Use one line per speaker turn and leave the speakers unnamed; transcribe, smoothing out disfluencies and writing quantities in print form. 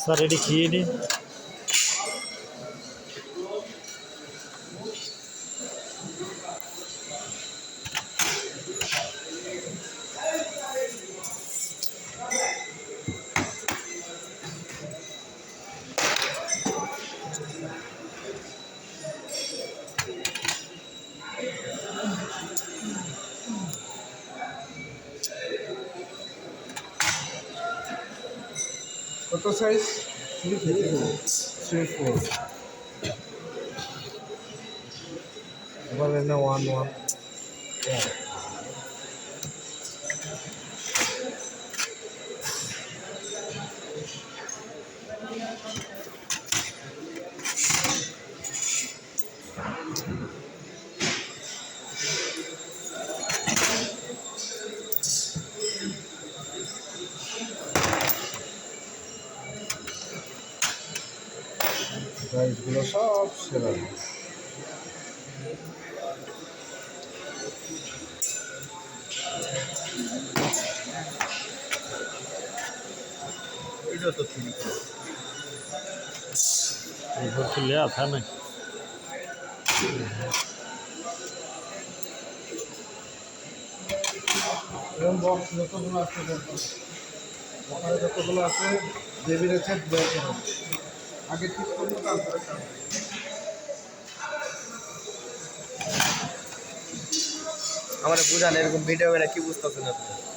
Sir এটি খেয়ে নি
কত সাইজ? 3-4 এবার না 1-1 সাইজগুলো সব সেরা।
এটা তো ঠিক
इधर से लिया था ना
এরকম বক্স যতগুলো আছে ওখানে যতগুলো আছে দেবীর আছে আগে ঠিক করবো তারপরে
আমার বুঝান এরকম ভিডিও করে কি বুঝতেছেন আপনি?